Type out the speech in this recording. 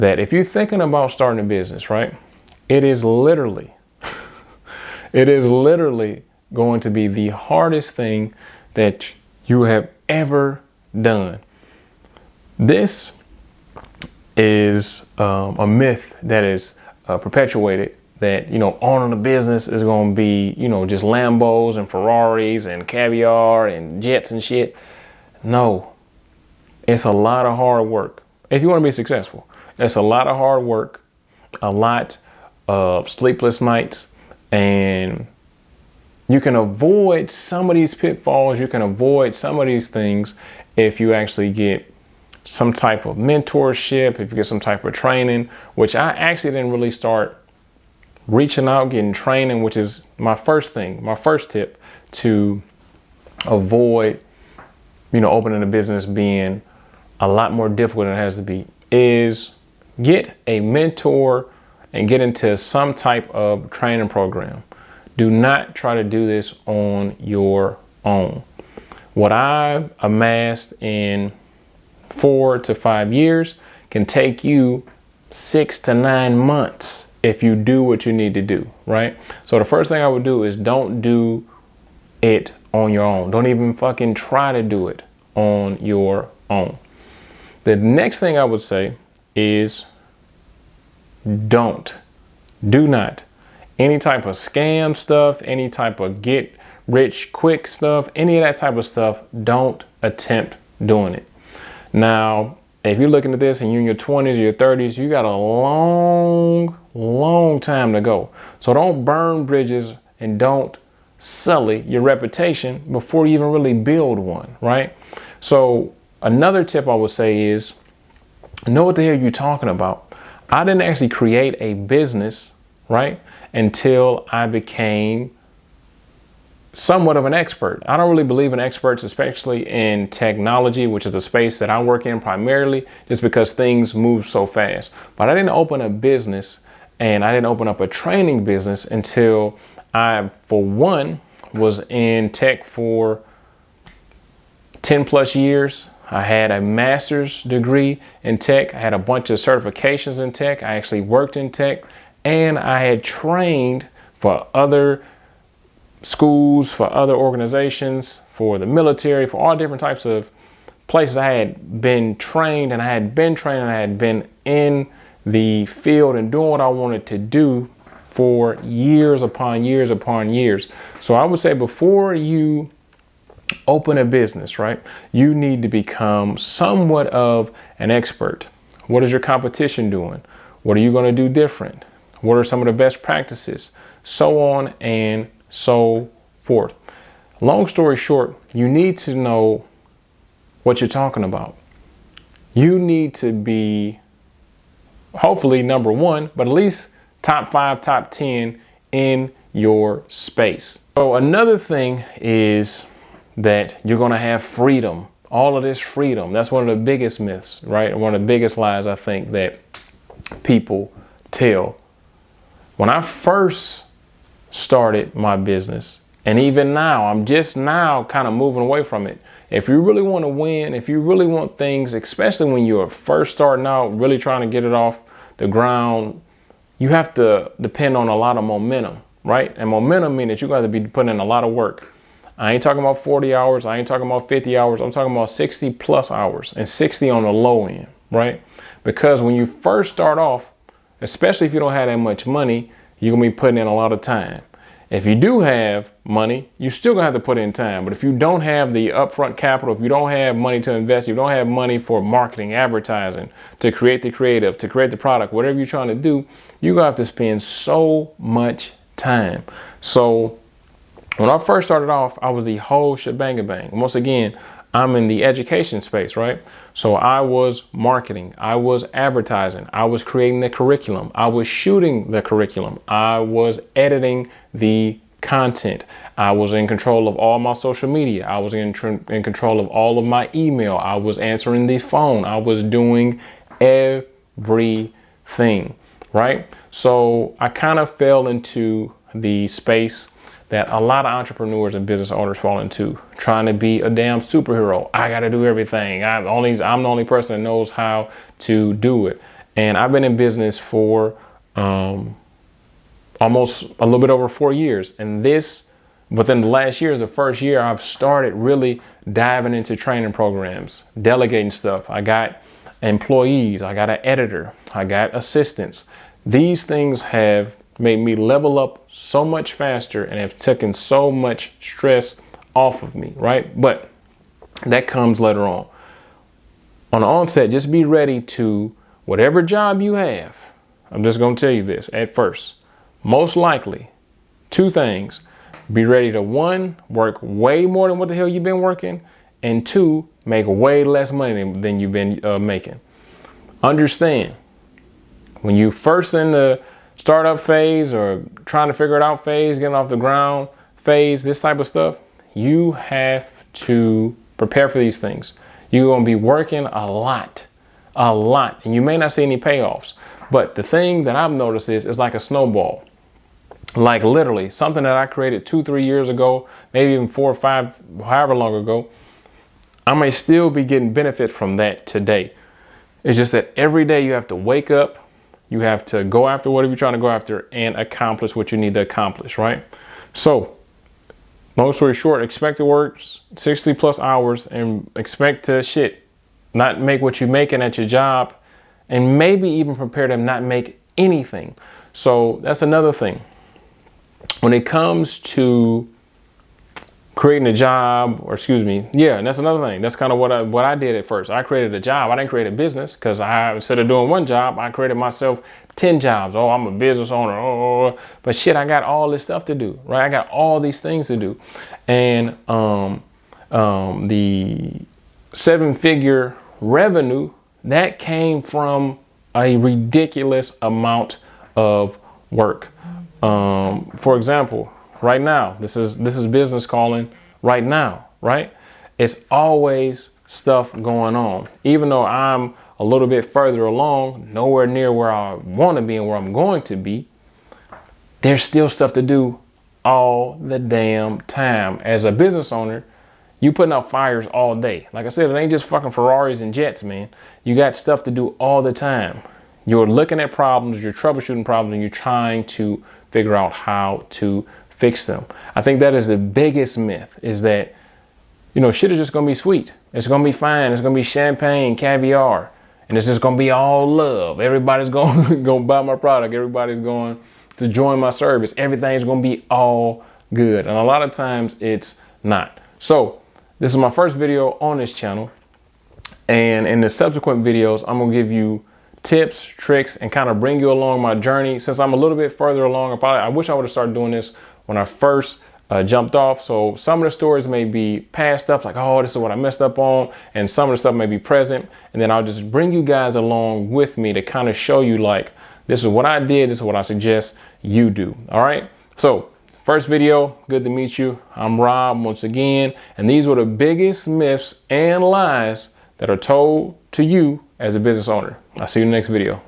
that if you're thinking about starting a business, right, it is literally going to be the hardest thing that you have ever done. This is a myth that is perpetuated, that, you know, owning a business is going to be, you know, just Lambos and Ferraris and caviar and jets and shit. No, it's a lot of hard work. If you want to be successful, it's a lot of hard work, a lot of sleepless nights, and you can avoid some of these pitfalls. You can avoid some of these things if you actually get some type of mentorship, if you get some type of training, which I actually didn't really start reaching out, getting training, which is my first thing, my first tip to avoid, you know, opening a business being a lot more difficult than it has to be, is get a mentor and get into some type of training program. Do not try to do this on your own. What I've amassed in 4 to 5 years can take you 6 to 9 months if you do what you need to do, right? So the first thing I would do is don't do it on your own. Don't even fucking try to do it on your own. The next thing I would say is do not, any type of scam stuff, any type of get rich quick stuff, any of that type of stuff, don't attempt doing it. Now, if you're looking at this and you're in your 20s or your 30s, you got a long time to go. So don't burn bridges and don't sully your reputation before you even really build one, right? So another tip I would say is know what the hell you're talking about. I didn't actually create a business, right, until I became somewhat of an expert. I don't really believe in experts, especially in technology, which is the space that I work in primarily, just because things move so fast. But I didn't open a business, and I didn't open up a training business until I, for one, was in tech for 10 plus years. I had a master's degree in tech. I had a bunch of certifications in tech. I actually worked in tech, and I had trained for other schools, for other organizations, for the military, for all different types of places. I had been trained, and I had been in the field and doing what I wanted to do for years upon years upon years. So I would say before you open a business, right, you need to become somewhat of an expert. What is your competition doing? What are you going to do different? What are some of the best practices? So on and so forth. Long story short, you need to know what you're talking about. You need to be hopefully number one, but at least top 5, top 10 in your space. So another thing is that you're going to have freedom, all of this freedom. That's one of the biggest myths, right? One of the biggest lies I think that people tell. When I first started my business, and even now, I'm just now kind of moving away from it. If you really want to win, if you really want things, especially when you're first starting out, really trying to get it off the ground, you have to depend on a lot of momentum, right? And momentum means that you got to be putting in a lot of work. I ain't talking about 40 hours. I ain't talking about 50 hours. I'm talking about 60 plus hours, and 60 on the low end, right? Because when you first start off, especially if you don't have that much money, you're going to be putting in a lot of time. If you do have money, you still gonna have to put in time. But if you don't have the upfront capital, if you don't have money to invest, you don't have money for marketing, advertising, to create the creative, to create the product, whatever you're trying to do, you're gonna have to spend so much time. So when I first started off, I was the whole shebang-a-bang. Once again, I'm in the education space, right? So I was marketing, I was advertising, I was creating the curriculum, I was shooting the curriculum, I was editing the content, I was in control of all my social media, I was in control of all of my email, I was answering the phone, I was doing everything, right? So I kind of fell into the space that a lot of entrepreneurs and business owners fall into, trying to be a damn superhero. I got to do everything. I'm the only person that knows how to do it. And I've been in business for almost a little bit over 4 years. And within the last year is the first year I've started really diving into training programs, delegating stuff. I got employees, I got an editor, I got assistants. These things have made me level up so much faster and have taken so much stress off of me, right? But that comes later on. On the onset, just be ready to, whatever job you have, I'm just going to tell you this at first. Most likely, 2 things. Be ready to 1, work way more than what the hell you've been working, and 2, make way less money than you've been making. Understand, when you first in the startup phase or trying to figure it out phase, getting off the ground phase, this type of stuff, you have to prepare for these things. You're going to be working a lot, and you may not see any payoffs. But the thing that I've noticed is it's like a snowball. Like literally something that I created 2-3 years ago, maybe even 4 or 5, however long ago, I may still be getting benefit from that today. It's just that every day you have to wake up, you have to go after whatever you're trying to go after and accomplish what you need to accomplish, right? So, long story short, expect to work 60 plus hours and expect to not make what you're making at your job, and maybe even prepare to not make anything. So that's another thing. When it comes to creating a job, and that's another thing. That's kind of what I did at first. I created a job. I didn't create a business because instead of doing 1 job, I created myself 10 jobs. Oh, I'm a business owner. But shit, I got all this stuff to do, right? I got all these things to do. And the 7-figure revenue, that came from a ridiculous amount of work. For example, right now, this is business calling right now, right? It's always stuff going on. Even though I'm a little bit further along, nowhere near where I want to be and where I'm going to be, there's still stuff to do all the damn time. As a business owner, you putting out fires all day. Like I said, it ain't just fucking Ferraris and jets, man. You got stuff to do all the time. You're looking at problems, you're troubleshooting problems, and you're trying to figure out how to fix them. I think that is the biggest myth, is that, shit is just going to be sweet. It's going to be fine. It's going to be champagne, caviar, and it's just going to be all love. Everybody's going to buy my product. Everybody's going to join my service. Everything's going to be all good. And a lot of times it's not. So this is my first video on this channel. And in the subsequent videos, I'm going to give you tips, tricks, and kind of bring you along my journey. Since I'm a little bit further along, I wish I would have started doing this when I first jumped off. So some of the stories may be past stuff, like, oh, this is what I messed up on, and some of the stuff may be present. And then I'll just bring you guys along with me to kind of show you, like, this is what I did, this is what I suggest you do. All right. So first video, good to meet you. I'm Rob once again, and these were the biggest myths and lies that are told to you as a business owner. I'll see you in the next video.